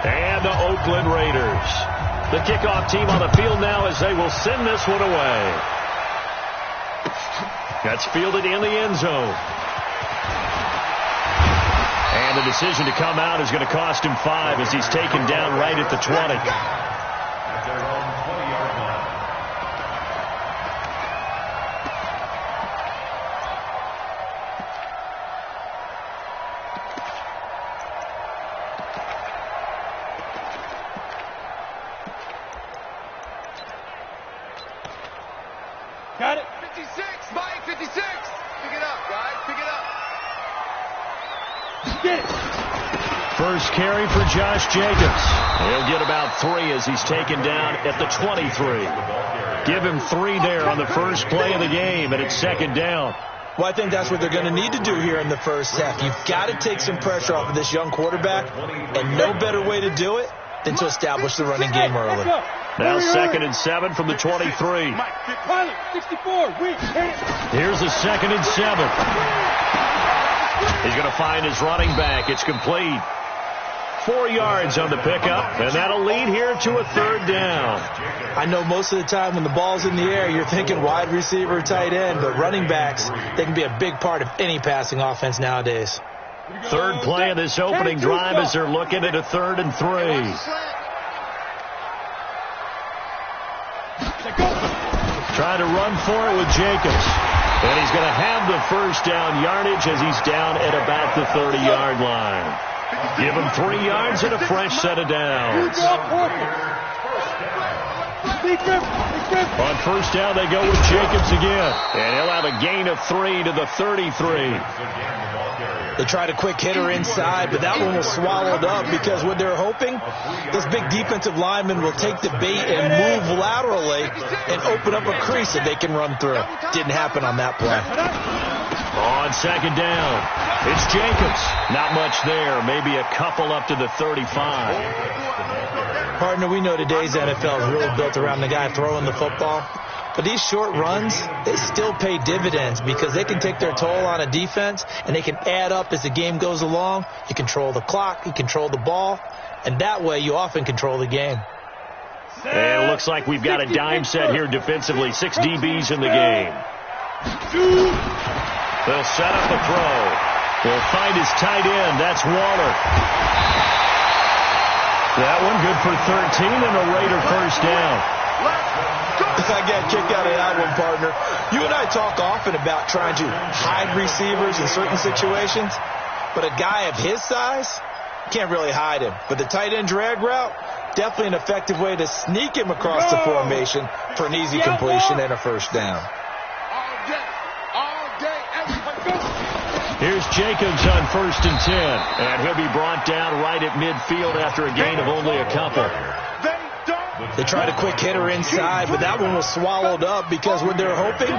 And the Oakland Raiders. The kickoff team on the field now as they will send this one away. That's fielded in the end zone. And the decision to come out is going to cost him 5 as he's taken down right at the 20. Got it. 56, Mike, 56. Pick it up, guys. Pick it up. Get it. First carry for Josh Jacobs. He'll get about 3 as he's taken down at the 23. Give him 3 there on the first play of the game, and it's second down. Well, I think that's what they're going to need to do here in the first half. You've got to take some pressure off of this young quarterback, and no better way to do it than to establish the running game early. Now 2nd and 7 from the 23. Pilot, 64. Here's the 2nd and 7. He's going to find his running back. It's complete. 4 yards on the pickup, and that'll lead here to a 3rd down. I know most of the time when the ball's in the air, you're thinking wide receiver, tight end, but running backs, they can be a big part of any passing offense nowadays. 3rd play of this opening drive as they're looking at a 3rd and 3. Trying to run for it with Jacobs. And he's going to have the first down yardage as he's down at about the 30-yard line. Give him 3 yards and a fresh set of downs. On first down, they go with Jacobs again. And he'll have a gain of 3 to the 33. They tried a quick hitter inside, but that one was swallowed up because what they're hoping, this big defensive lineman will take the bait and move laterally and open up a crease that they can run through. Didn't happen on that play. On second down, it's Jacobs. Not much there, maybe a couple up to the 35. Partner, we know today's NFL is really built around the guy throwing the football. But these short runs, they still pay dividends because they can take their toll on a defense and they can add up as the game goes along. You control the clock, you control the ball, and that way you often control the game. And it looks like we've got a dime set here defensively. 6 DBs in the game. They'll set up a throw. They'll find his tight end. That's Waller. That one good for 13 and a Raider first down. I got a kick out of that one, partner. You and I talk often about trying to hide receivers in certain situations, but a guy of his size can't really hide him. But the tight end drag route, definitely an effective way to sneak him across the formation for an easy completion and a first down. Here's Jacobs on 1st and 10, and he'll be brought down right at midfield after a gain of only a couple. They tried a quick hitter inside, but that one was swallowed up because what they're hoping,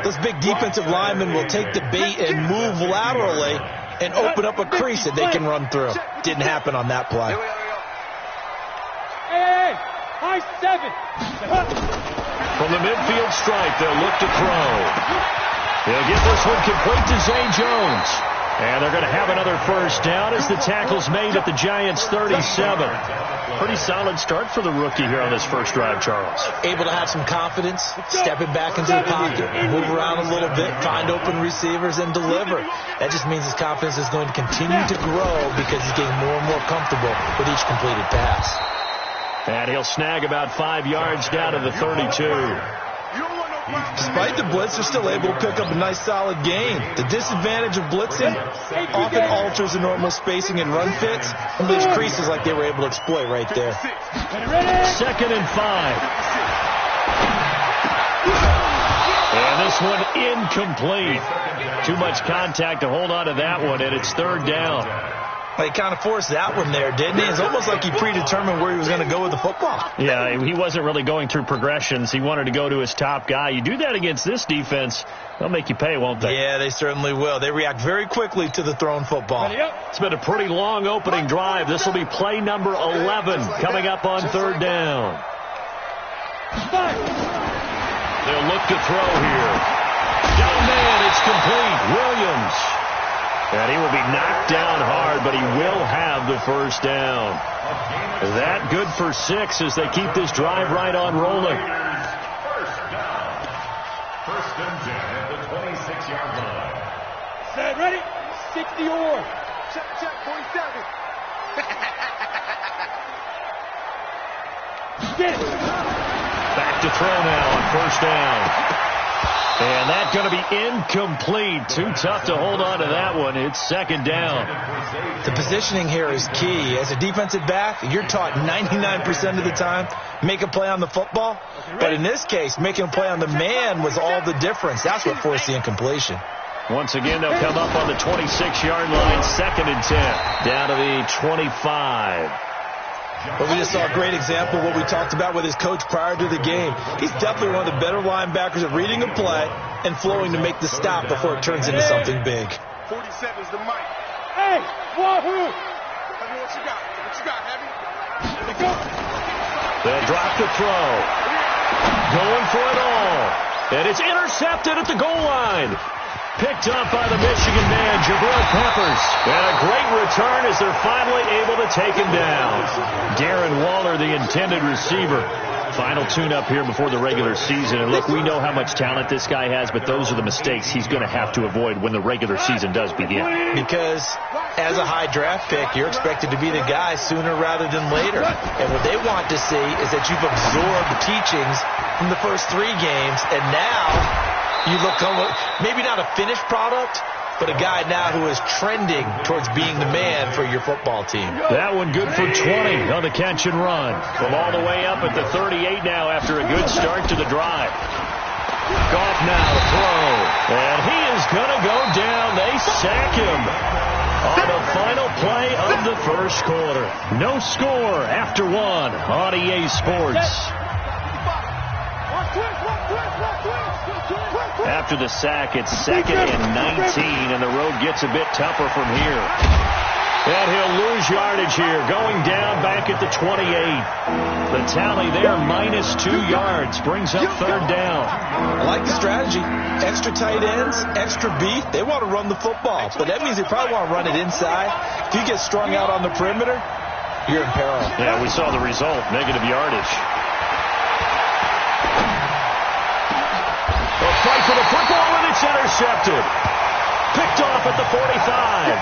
this big defensive lineman will take the bait and move laterally and open up a crease that they can run through. Didn't happen on that play. Hey, high 7. From the midfield stripe, they'll look to throw. They'll get this one complete to Zay Jones. And they're going to have another first down as the tackle's made at the Giants' 37. Pretty solid start for the rookie here on this first drive, Charles. Able to have some confidence, stepping back into the pocket, move around a little bit, find open receivers, and deliver. That just means his confidence is going to continue to grow because he's getting more and more comfortable with each completed pass. And he'll snag about 5 yards down to the 32. Despite the blitz, they're still able to pick up a nice solid gain. The disadvantage of blitzing often alters the normal spacing and run fits and leaves creases like they were able to exploit right there. 2nd and 5. And this one incomplete. Too much contact to hold on to that one, and it's 3rd down. He kind of forced that one there, didn't he? It's almost like he predetermined where he was going to go with the football. Yeah, he wasn't really going through progressions. He wanted to go to his top guy. You do that against this defense, they'll make you pay, won't they? Yeah, they certainly will. They react very quickly to the thrown football. It's been a pretty long opening drive. This will be play number 11 coming up on 3rd down. They'll look to throw here. Down man, it's complete. Williams. And he will be knocked down hard, but he will have the first down. That good for 6 as they keep this drive right on rolling. First and 10 at the 26-yard line. Set, ready? 60 or. Check, 47. Get it. Back to throw now on first down. And that's going to be incomplete. Too tough to hold on to that one. It's second down. The positioning here is key. As a defensive back, you're taught 99% of the time, make a play on the football. But in this case, making a play on the man was all the difference. That's what forced the incompletion. Once again, they'll come up on the 26-yard line, second and 10. Down to the 25. But we just saw a great example of what we talked about with his coach prior to the game. He's definitely one of the better linebackers at reading a play and flowing to make the stop before it turns into something big. 47 is the mic. Hey, wahoo! Heavy, what you got? What you got, Heavy? Let go. They'll drop the throw. Going for it all. And it's intercepted at the goal line. Picked up by the Michigan man, Jabril Peppers. And a great return as they're finally able to take him down. Darren Waller, the intended receiver. Final tune-up here before the regular season. And look, we know how much talent this guy has, but those are the mistakes he's going to have to avoid when the regular season does begin. Because as a high draft pick, you're expected to be the guy sooner rather than later. And what they want to see is that you've absorbed teachings from the first 3 games, and now you look maybe not a finished product, but a guy now who is trending towards being the man for your football team. That one good for 20 on the catch and run. From all the way up at the 38 now after a good start to the drive. Goff now to throw. And he is going to go down. They sack him on the final play of the first quarter. No score after 1 on EA Sports. After the sack, it's second and 19, and the road gets a bit tougher from here. And he'll lose yardage here, going down back at the 28. The tally there, -2 yards, brings up third down. I like the strategy. Extra tight ends, extra beef. They want to run the football, but that means they probably want to run it inside. If you get strung out on the perimeter, you're in peril. Yeah, we saw the result, negative yardage. Fight for the football, and it's intercepted. Picked off at the 45.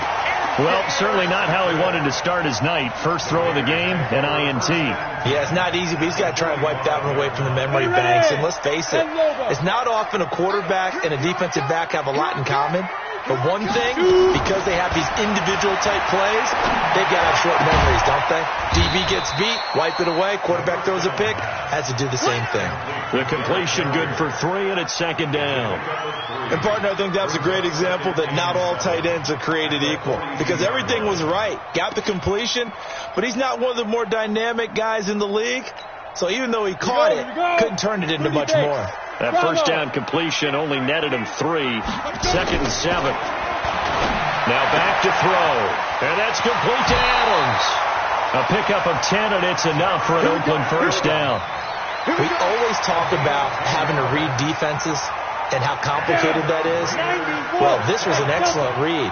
Well, certainly not how he wanted to start his night. First throw of the game, an INT. Yeah, it's not easy, but he's got to try and wipe that one away from the memory banks. And let's face it, it's not often a quarterback and a defensive back have a lot in common. But one thing, because they have these individual type plays, they've got to have short memories, don't they? DB gets beat, wipe it away, quarterback throws a pick, has to do the same thing. The completion good for 3, and it's second down. And, partner, I think that was a great example that not all tight ends are created equal. Because everything was right. Got the completion, but he's not one of the more dynamic guys in the league. So even though he caught it, couldn't turn it into much more. That first down completion only netted him 3. Second and 7. Now back to throw. And that's complete to Adams. A pickup of 10, and it's enough for an Oakland first down. We always talk about having to read defenses and how complicated that is. Well, this was an excellent read.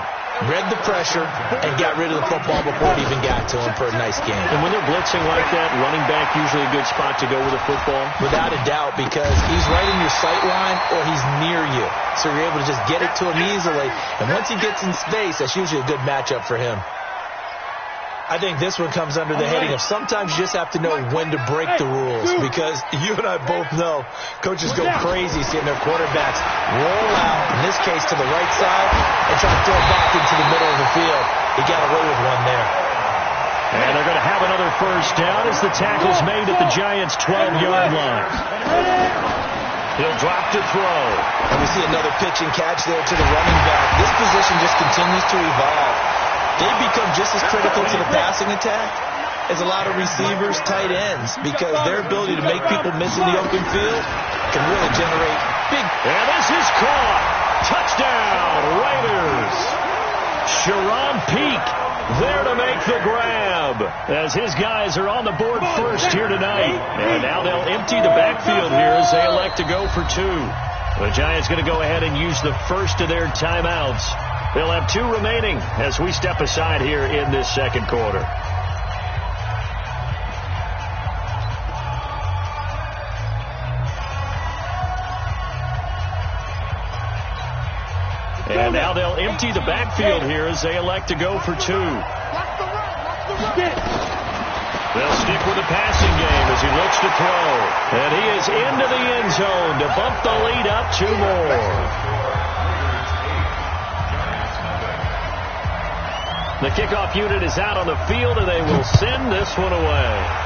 Read the pressure and got rid of the football before it even got to him for a nice game. And when they're blitzing like that, running back usually a good spot to go with the football? Without a doubt, because he's right in your sight line or he's near you. So you're able to just get it to him easily. And once he gets in space, that's usually a good matchup for him. I think this one comes under the heading of sometimes you just have to know when to break the rules, because you and I both know coaches go crazy seeing their quarterbacks roll out, in this case to the right side, and try to throw it back into the middle of the field. He got away with one there. And they're going to have another first down as the tackle's made at the Giants' 12-yard line. He'll drop to throw. And we see another pitch and catch there to the running back. This position just continues to evolve. They become just as critical to the passing attack as a lot of receivers, tight ends, because their ability to make people miss in the open field can really generate big. And this is caught. Touchdown, Raiders. Sharon Peak there to make the grab as his guys are on the board first here tonight. And now they'll empty the backfield here as they elect to go for 2. The Giants going to go ahead and use the first of their timeouts They'll have 2 remaining as we step aside here in this second quarter. And now they'll empty the backfield here as they elect to go for 2. They'll stick with the passing game as he looks to throw. And he is into the end zone to bump the lead up 2 more. The kickoff unit is out on the field, and they will send this one away.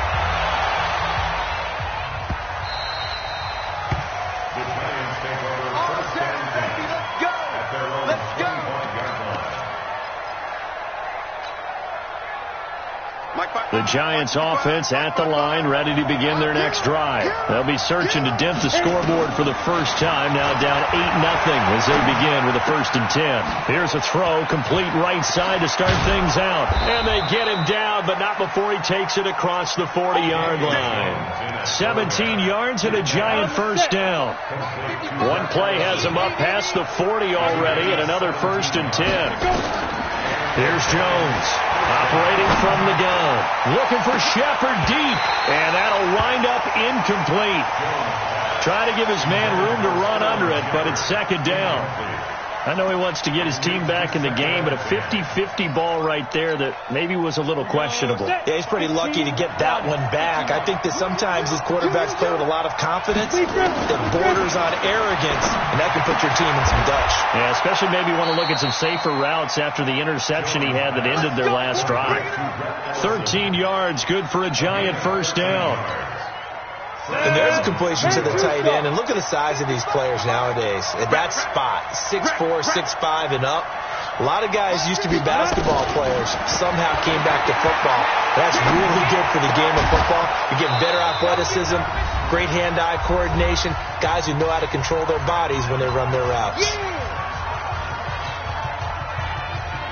The Giants offense at the line, ready to begin their next drive. They'll be searching to dent the scoreboard for the first time, now down 8-0 as they begin with a 1st and 10. Here's a throw, complete right side to start things out. And they get him down, but not before he takes it across the 40-yard line. 17 yards and a Giant first down. One play has him up past the 40 already, and another 1st and 10. Here's Jones. Operating from the gun. Looking for Shepard deep. And that'll wind up incomplete. Trying to give his man room to run under it, but it's 2nd down. I know he wants to get his team back in the game, but a 50-50 ball right there that maybe was a little questionable. Yeah, he's pretty lucky to get that one back. I think that sometimes his quarterbacks play with a lot of confidence that borders on arrogance, and that can put your team in some dutch. Yeah, especially maybe want to look at some safer routes after the interception he had that ended their last drive. 13 yards, good for a Giant first down. And there's a completion to the tight end. And look at the size of these players nowadays. At that spot, 6'4", 6'5", and up. A lot of guys used to be basketball players, somehow came back to football. That's really good for the game of football. You get better athleticism, great hand-eye coordination, guys who know how to control their bodies when they run their routes.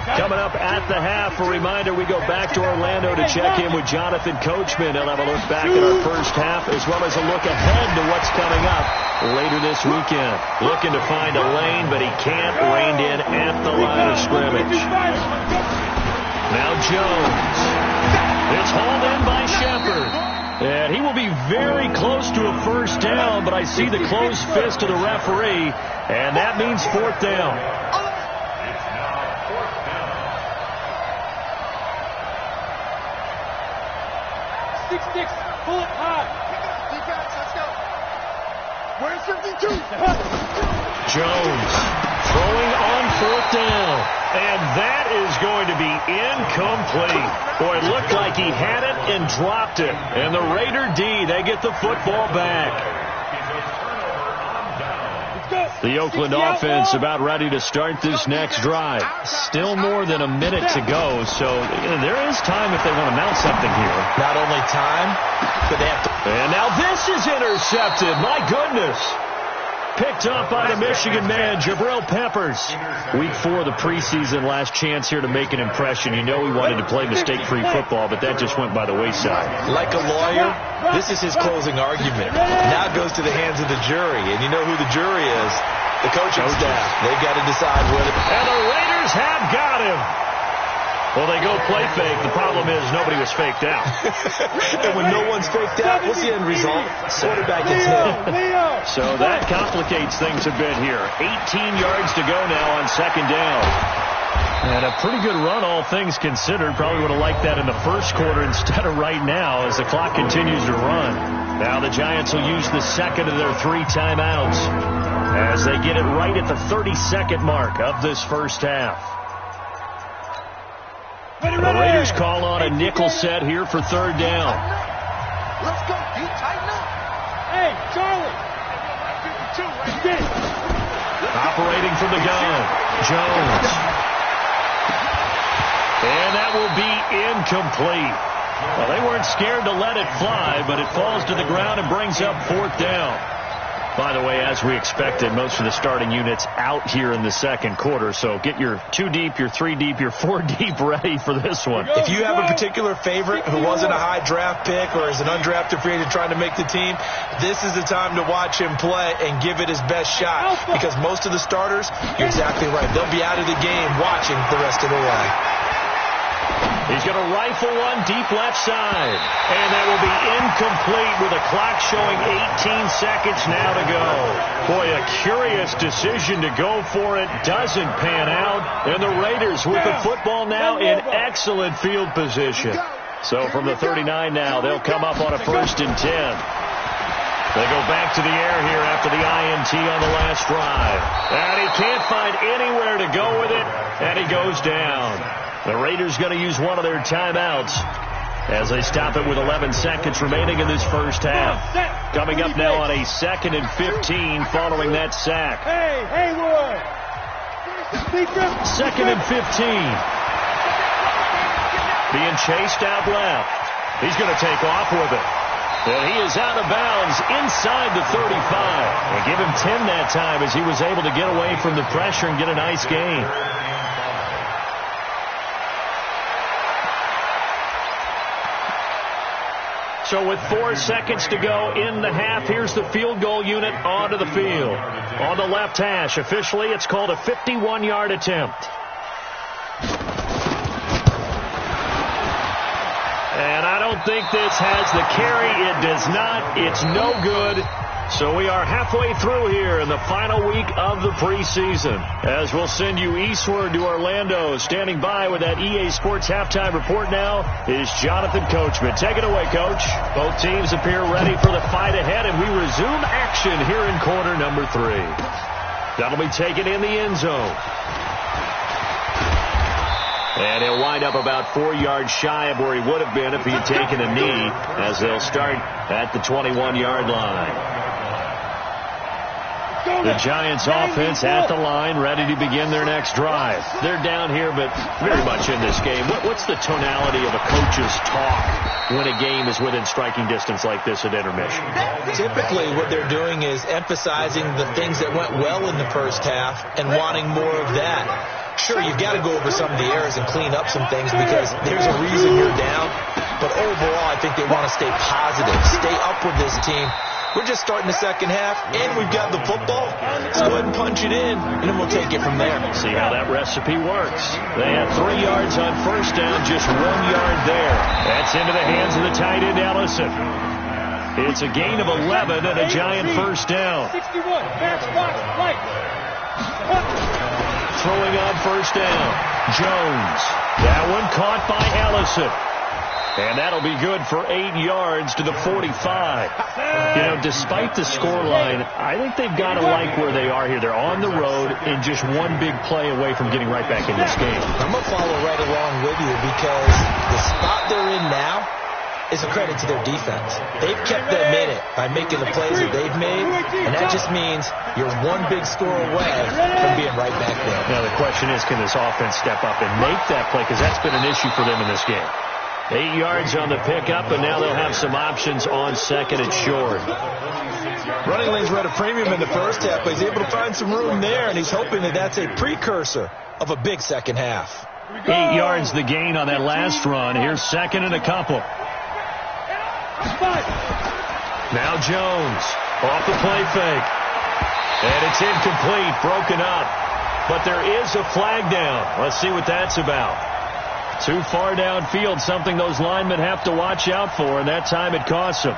Coming up at the half, a reminder, we go back to Orlando to check in with Jonathan Coachman. He'll have a look back at our first half as well as a look ahead to what's coming up later this weekend. Looking to find a lane, but he can't. Reined in at the line of scrimmage. Now Jones. It's hauled in by Shepard. And he will be very close to a first down, but I see the closed fist of the referee, and that means 4th down. Six, pull it high. Defense, let's go. Where's 52? Jones throwing on 4th down. And that is going to be incomplete. Boy, it looked like he had it and dropped it. And the Raider D, they get the football back. The Oakland offense about ready to start this next drive. Still more than a minute to go, so there is time if they want to mount something here. Not only time, but they have to. And now this is intercepted. My goodness. Picked up by the Michigan man, Jabril Peppers. Week 4 of the preseason, last chance here to make an impression. You know he wanted to play mistake-free football, but that just went by the wayside. Like a lawyer, this is his closing argument. Now it goes to the hands of the jury, and you know who the jury is. The coaching staff. They've got to decide what it. And the Raiders have got him. Well, they go play fake. The problem is nobody was faked out. And when no one's faked out, what's the end result? Quarterback gets hit. So that complicates things a bit here. 18 yards to go now on 2nd down. And a pretty good run, all things considered. Probably would have liked that in the first quarter instead of right now as the clock continues to run. Now the Giants will use the second of their 3 timeouts as they get it right at the 30-second mark of this first half. The Raiders call on a nickel set here for 3rd down. Let's go, Pete. Tighten up. Hey, Charlie. 52 right here. Operating from the gun, Jones. And that will be incomplete. Well, they weren't scared to let it fly, but it falls to the ground and brings up 4th down. By the way, as we expected, most of the starting units out here in the second quarter. So get your 2 deep, your 3 deep, your 4 deep ready for this one. If you have a particular favorite who wasn't a high draft pick or is an undrafted free agent trying to make the team, this is the time to watch him play and give it his best shot. Because most of the starters, you're exactly right, they'll be out of the game watching the rest of the way. He's going to rifle one deep left side. And that will be incomplete with a clock showing 18 seconds now to go. Boy, a curious decision to go for it. Doesn't pan out. And the Raiders with the football now in excellent field position. So from the 39 now, they'll come up on a 1st and 10. They go back to the air here after the INT on the last drive. And he can't find anywhere to go with it. And he goes down. The Raiders going to use one of their timeouts as they stop it with 11 seconds remaining in this first half. Coming up now on a 2nd and 15 following that sack. Hey, Haywood! 2nd and 15. Being chased out left. He's going to take off with it. And he is out of bounds inside the 35. And give him 10 that time as he was able to get away from the pressure and get a nice gain. So with 4 seconds to go in the half, here's the field goal unit onto the field. On the left hash, officially it's called a 51-yard attempt. And I don't think this has the carry. It does not. It's no good. So we are halfway through here in the final week of the preseason. As we'll send you eastward to Orlando. Standing by with that EA Sports halftime report now is Jonathan Coachman. Take it away, Coach. Both teams appear ready for the fight ahead, and we resume action here in quarter number 3. That'll be taken in the end zone. And he'll wind up about 4 yards shy of where he would have been if he had taken a knee, as they'll start at the 21-yard line. The Giants offense at the line, ready to begin their next drive. They're down here, but very much in this game. What's the tonality of a coach's talk when a game is within striking distance like this at intermission? Typically, what they're doing is emphasizing the things that went well in the first half and wanting more of that. Sure, you've got to go over some of the errors and clean up some things because there's a reason you're down. But overall, I think they want to stay positive, stay up with this team. We're just starting the second half, and we've got the football. Let's go ahead and punch it in, and then we'll take it from there. See how that recipe works. They had 3 yards on first down, just 1 yard there. That's into the hands of the tight end, Ellison. It's a gain of 11 and a Giant first down. 61, match, box, right. Throwing on first down, Jones. That one caught by Ellison. And that'll be good for 8 yards to the 45. You know, despite the scoreline, I think they've got to like where they are here. They're on the road and just one big play away from getting right back in this game. I'm going to follow right along with you because the spot they're in now is a credit to their defense. They've kept them in it by making the plays that they've made, and that just means you're one big score away from being right back there. Now, the question is, can this offense step up and make that play? Because that's been an issue for them in this game. 8 yards on the pickup, and now they'll have some options on second and short. Running lanes were at a premium in the first half, but he's able to find some room there, and he's hoping that that's a precursor of a big second half. 8 yards the gain on that last run. Here's second and a couple. Now Jones off the play fake. And it's incomplete, broken up. But there is a flag down. Let's see what that's about. Too far downfield, something those linemen have to watch out for, and that time it costs them.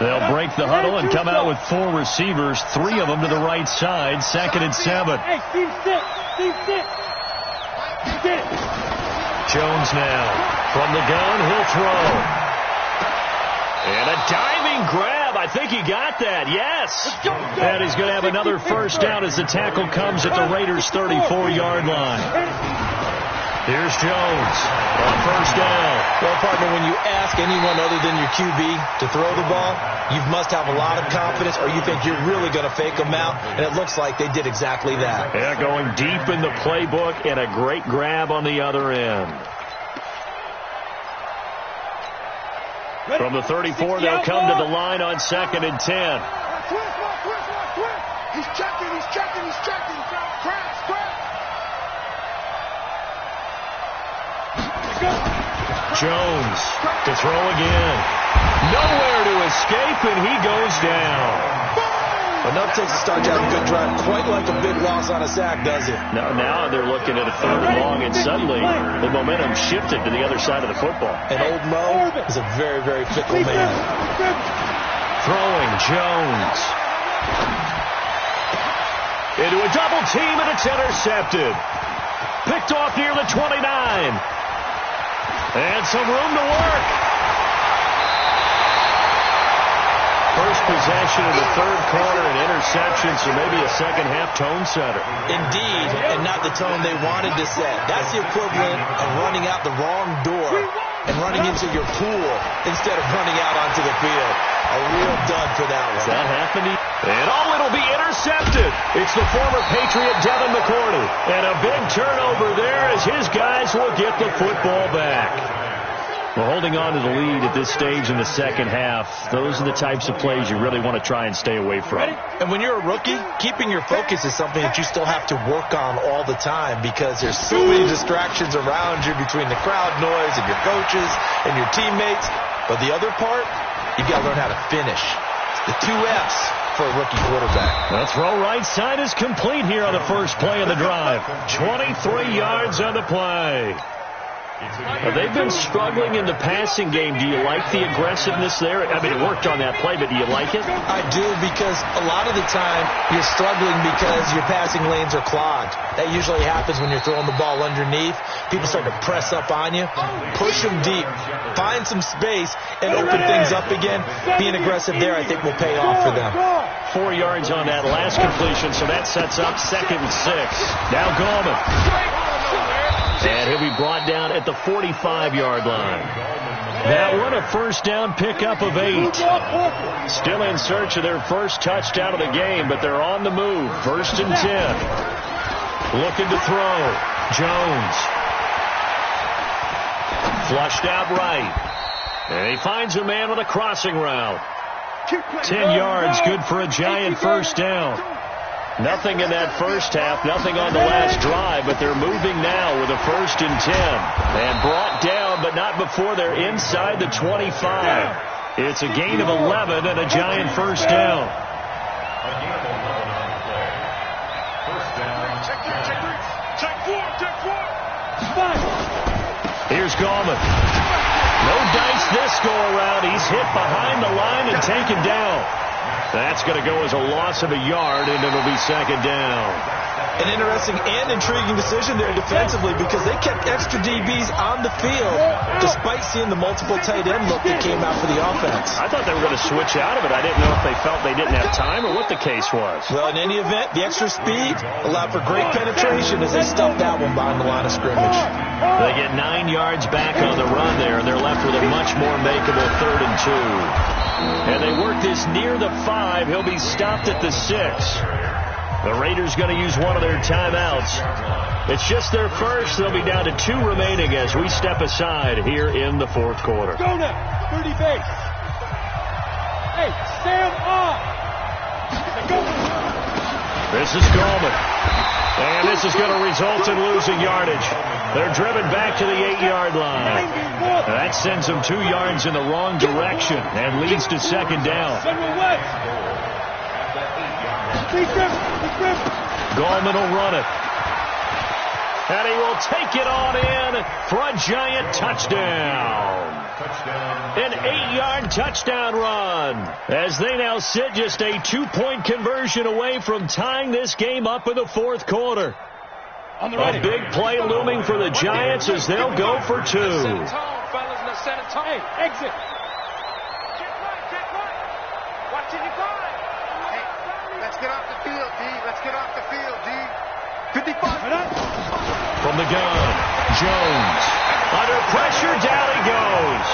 They'll break the huddle and come out with 4 receivers, 3 of them to the right side, 2nd and 7. Hey, team sit. Jones now from the gun, he'll throw. And a diving grab. I think he got that. Yes. And he's going to have another first down as the tackle comes at the Raiders' 34-yard line. Here's Jones on first down. Well, partner, when you ask anyone other than your QB to throw the ball, you must have a lot of confidence or you think you're really going to fake them out, and it looks like they did exactly that. Yeah, going deep in the playbook and a great grab on the other end. From the 34, they'll come to the line on 2nd and 10. He's checking. Cracks. Jones to throw again. Nowhere to escape, and he goes down. Enough takes to start you out a good drive, quite like a big loss on a sack, does it? Now they're looking at a 3rd and long, and suddenly the momentum shifted to the other side of the football. And old Mo is a very, very fickle man. Throwing Jones. Into a double team, and it's intercepted. Picked off near the 29. And some room to work. First possession of the 3rd quarter, an interception, so maybe a second-half tone setter. Indeed, and not the tone they wanted to set. That's the equivalent of running out the wrong door and running into your pool instead of running out onto the field. A real dud for that one. That happened. And it'll be intercepted. It's the former Patriot Devin McCourty. And a big turnover there as his guys will get the football back. Well, holding on to the lead at this stage in the second half, those are the types of plays you really want to try and stay away from. And when you're a rookie, keeping your focus is something that you still have to work on all the time because there's so many distractions around you between the crowd noise and your coaches and your teammates. But the other part, you've got to learn how to finish. The 2 F's for a rookie quarterback. The throw right side is complete here on the first play of the drive. 23 yards on the play. They've been struggling in the passing game. Do you like the aggressiveness there? I mean, it worked on that play, but do you like it? I do, because a lot of the time you're struggling because your passing lanes are clogged. That usually happens when you're throwing the ball underneath. People start to press up on you. Push them deep. Find some space and open things up again. Being aggressive there, I think, will pay off for them. 4 yards on that last completion, so that sets up 2nd and 6. Now Gallman. And he'll be brought down at the 45-yard line. That one, a first down pickup of 8. Still in search of their first touchdown of the game, but they're on the move. 1st and 10. Looking to throw. Jones. Flushed out right. And he finds a man with a crossing route. 10 yards, good for a Giant first down. Nothing in that first half, nothing on the last drive, but they're moving now with a 1st and 10. And brought down, but not before they're inside the 25. It's a gain of 11 and a Giant first down. Here's Gallman. No dice this go around. He's hit behind the line and taken down. That's going to go as a loss of a yard, and it'll be 2nd down. An interesting and intriguing decision there defensively because they kept extra DBs on the field despite seeing the multiple tight end look that came out for the offense. I thought they were going to switch out of it. I didn't know if they felt they didn't have time or what the case was. Well, in any event, the extra speed allowed for great penetration as they stuffed that one behind the line of scrimmage. They get 9 yards back on the run there, and they're left with a much more makeable 3rd and 2. And they work this near the 5. He'll be stopped at the 6. The Raiders going to use one of their timeouts. It's just their first. They'll be down to 2 remaining as we step aside here in the 4th quarter. Go now, 30 base. Hey, stand up. This is Gallman. And this is going to result in losing yardage. They're driven back to the 8-yard line. That sends them 2 yards in the wrong direction and leads to 2nd down. Gallman will run it. And he will take it on in for a Giant touchdown. An 8-yard touchdown run as they now sit just a 2-point conversion away from tying this game up in the 4th quarter. A big play looming for the Giants as they'll go for 2. Hey, exit. Let's get off the field, D. Let's get off the field, D. 55. From the gun, Jones. Under pressure, down he goes.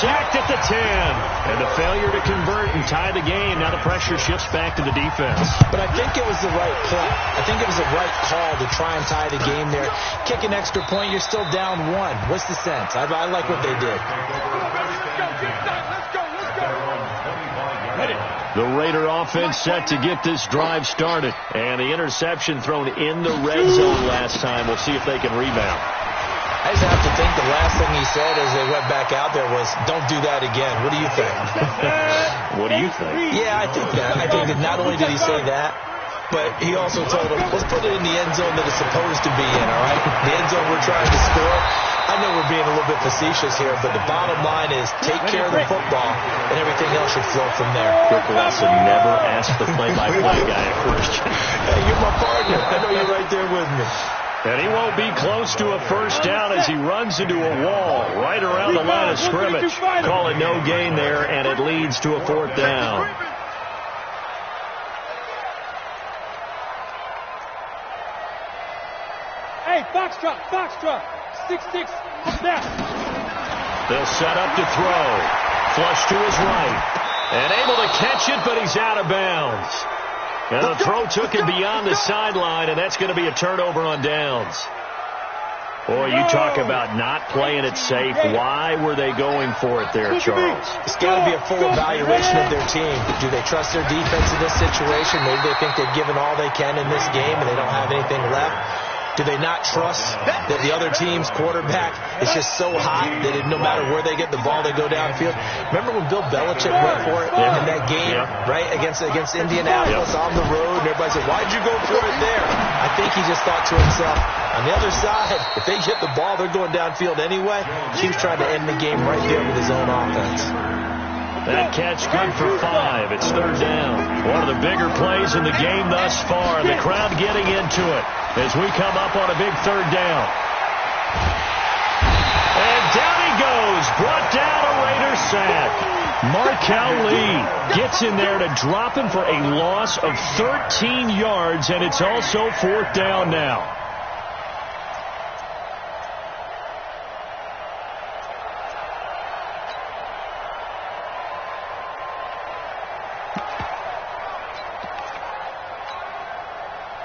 Sacked at the 10. And the failure to convert and tie the game. Now the pressure shifts back to the defense. But I think it was the right play. I think it was the right call to try and tie the game there. Kick an extra point, you're still down 1. What's the sense? I like what they did. Let's go. Ready. The Raider offense set to get this drive started. And the interception thrown in the red zone last time. We'll see if they can rebound. I just have to think the last thing he said as they went back out there was, don't do that again. What do you think? What do you think? Yeah, I think that. I think that not only did he say that, but he also told them, let's put it in the end zone that it's supposed to be in, all right? The end zone we're trying to score. I know we're being a little bit facetious here, but the bottom line is take care of the football, and everything else should flow from there. Quick lesson, never ask the play-by-play guy a question. Hey, you're my partner. I know you're right there with me. And he won't be close to a first down as he runs into a wall right around the line of scrimmage. Call it no gain there, and it leads to a 4th down. Hey, Foxtrot, Foxtrot. 6-6, snap. They'll set up to throw. Flush to his right. And able to catch it, but he's out of bounds. And the throw took him beyond the sideline, and that's going to be a turnover on downs. Boy, you talk about not playing it safe. Why were they going for it there, Charles? It's got to be a full evaluation of their team. Do they trust their defense in this situation? Maybe they think they've given all they can in this game and they don't have anything left. Do they not trust that the other team's quarterback is just so hot that no matter where they get the ball, they go downfield? Remember when Bill Belichick went for it in that game, right, against Indianapolis on the road, and everybody said, why'd you go for it there? I think he just thought to himself, on the other side, if they get the ball, they're going downfield anyway. He was trying to end the game right there with his own offense. That catch good for 5. It's 3rd down. One of the bigger plays in the game thus far. The crowd getting into it as we come up on a big 3rd down. And down he goes. Brought down a Raider sack. Markel Lee gets in there to drop him for a loss of 13 yards, and it's also 4th down now.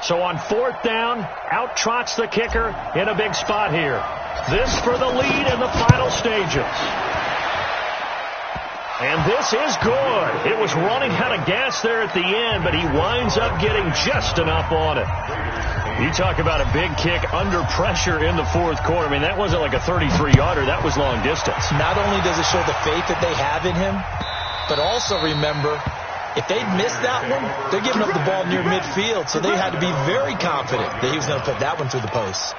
So on 4th down, out trots the kicker in a big spot here. This for the lead in the final stages. And this is good. It was running out of gas there at the end, but he winds up getting just enough on it. You talk about a big kick under pressure in the 4th quarter. I mean, that wasn't like a 33-yarder. That was long distance. Not only does it show the faith that they have in him, but also remember, if they'd missed that one, they're giving up the ball near midfield, so they had to be very confident that he was going to put that one through the post.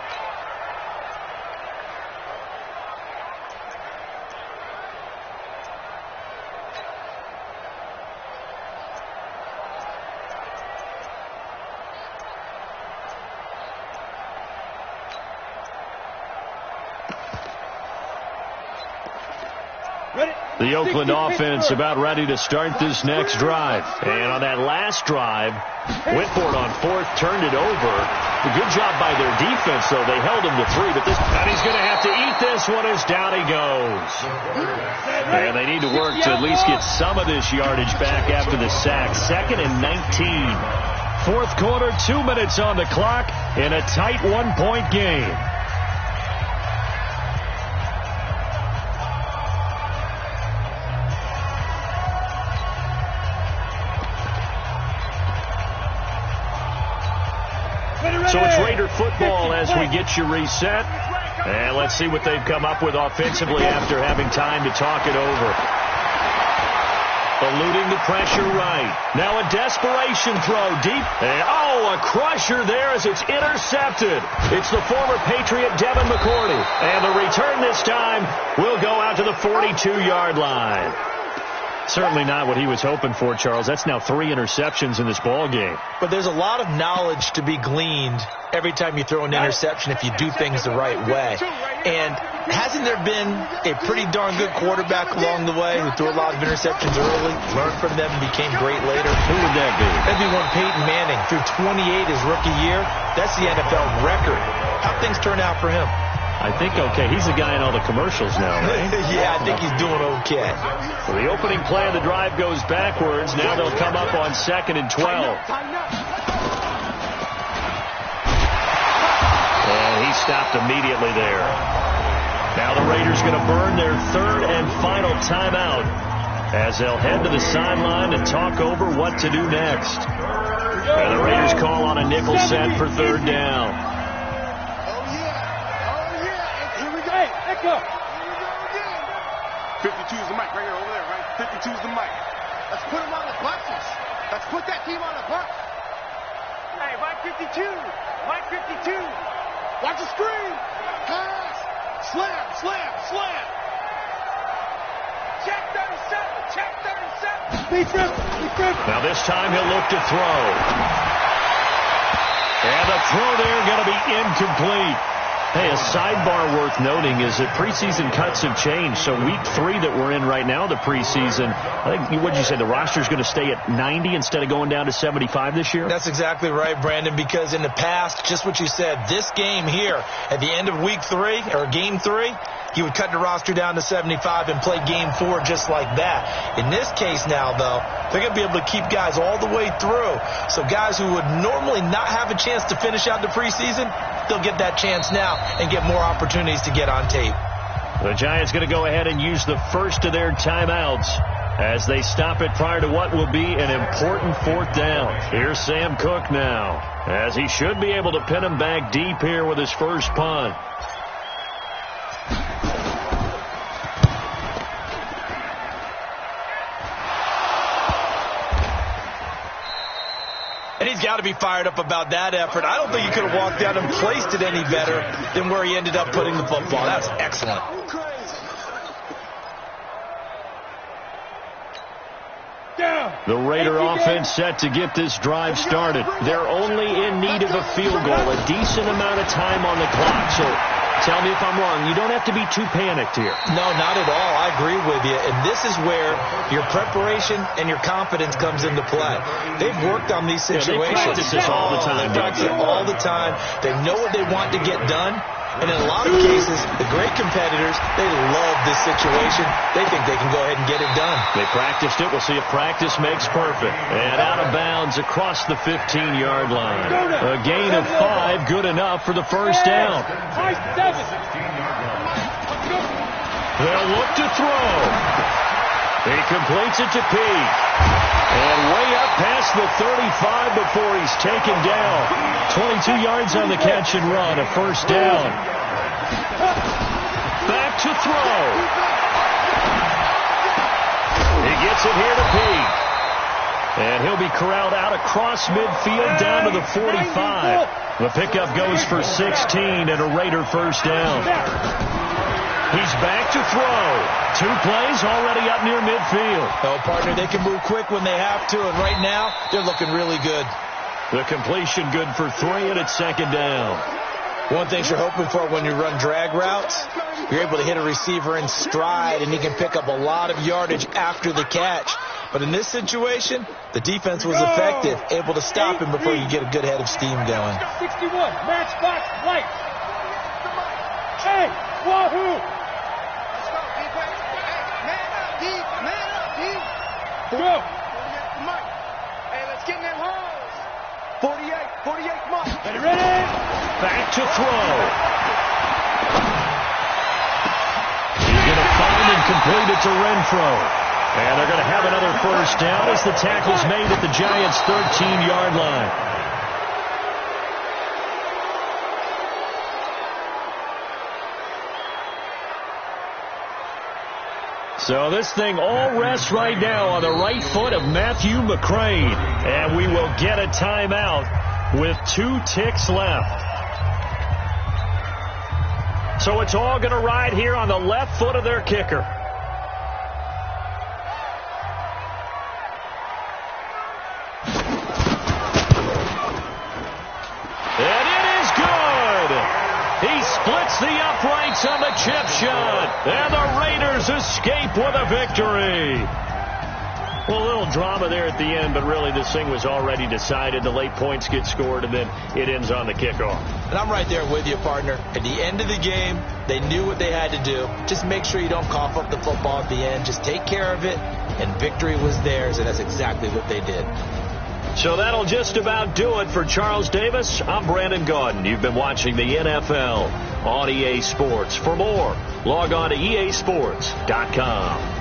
The Oakland offense about ready to start this next drive. And on that last drive, went for it on 4th, turned it over. A good job by their defense, though. They held him to 3, but and he's going to have to eat this one as down he goes. And they need to work to at least get some of this yardage back after the sack. 2nd and 19. 4th quarter, 2 minutes on the clock in a tight 1-point game. So it's Raider football as we get you reset. And let's see what they've come up with offensively after having time to talk it over. Eluding the pressure right. Now a desperation throw deep. And a crusher there as it's intercepted. It's the former Patriot Devin McCourty. And the return this time will go out to the 42-yard line. Certainly not what he was hoping for, Charles. That's now 3 interceptions in this ball game. But there's a lot of knowledge to be gleaned every time you throw an interception if you do things the right way. And hasn't there been a pretty darn good quarterback along the way who threw a lot of interceptions early, learned from them, and became great later? Who would that be? That'd be one Peyton Manning. Threw 28 his rookie year. That's the NFL record. How'd things turn out for him? I think okay. He's the guy in all the commercials now, right? Yeah, I think he's doing okay. So the opening play of the drive goes backwards. Now they'll come up on 2nd and 12. And he stopped immediately there. Now the Raiders going to burn their 3rd and final timeout as they'll head to the sideline to talk over what to do next. And the Raiders call on a nickel set for third down. Oh, yeah. Here we go. Hey, echo. Here we go again. 52 is the mic right here, over there, right? 52 is the mic. Let's put him on the buses. Let's put that team on the bus. Hey, Mike 52. Mike 52. Watch the screen. Pass. Slam, slam, slam. Check 37. Check 37. Be trip. Now this time he'll look to throw. And the throw there going to be incomplete. Hey, a sidebar worth noting is that preseason cuts have changed. So week 3 that we're in right now, the preseason, I think, what did you say, the roster's going to stay at 90 instead of going down to 75 this year? That's exactly right, Brandon, because in the past, just what you said, this game here, at the end of week 3, or game 3, he would cut the roster down to 75 and play game 4 just like that. In this case now, though, they're going to be able to keep guys all the way through. So guys who would normally not have a chance to finish out the preseason, they'll get that chance now and get more opportunities to get on tape. The Giants going to go ahead and use the first of their timeouts as they stop it prior to what will be an important fourth down. Here's Sam Cook now, as he should be able to pin him back deep here with his first punt. And he's got to be fired up about that effort. I don't think he could have walked down and placed it any better than where he ended up putting the football. That's excellent. The Raider offense set to get this drive started. They're only in need of a field goal, a decent amount of time on the clock. So tell me if I'm wrong. You don't have to be too panicked here. No, not at all. I agree with you. And this is where your preparation and your confidence comes into play. They've worked on these situations. They practice this all the time. They practice it all the time. They know what they want to get done. And in a lot of cases, the great competitors, they love this situation. They think they can go ahead and get it done. They practiced it. We'll see if practice makes perfect. And out of bounds across the 15-yard line. A gain of 5, good enough for the first down. They'll look to throw. He completes it to Pete. And way up past the 35 before he's taken down. 22 yards on the catch and run, a first down. Back to throw. He gets it here to Pete. And he'll be corralled out across midfield down to the 45. The pickup goes for 16 and a Raider first down. He's back to throw. 2 plays already up near midfield. Oh, partner, they can move quick when they have to, and right now, they're looking really good. The completion good for 3, and it's second down. One thing you're hoping for when you run drag routes, you're able to hit a receiver in stride, and he can pick up a lot of yardage after the catch. But in this situation, the defense was effective, able to stop him before you get a good head of steam going. 61, matchbox, light. Hey, wahoo! Go! Hey, let's get in them holes. 48, Mike. Ready? Back to throw. He's going to find and complete it to Renfro. And they're going to have another first down as the tackle's made at the Giants' 13-yard line. So this thing all rests right now on the right foot of Matthew McCrane. And we will get a timeout with 2 ticks left. So it's all going to ride here on the left foot of their kicker. And it is good. He splits the uprights on the chip shot. And the Raiders escape with a victory. Well, a little drama there at the end, but really this thing was already decided. The late points get scored, and then it ends on the kickoff. And I'm right there with you, partner. At the end of the game, they knew what they had to do. Just make sure you don't cough up the football at the end. Just take care of it, and victory was theirs, and that's exactly what they did. So that'll just about do it for Charles Davis. I'm Brandon Gaudin. You've been watching the NFL on EA Sports. For more, log on to easports.com.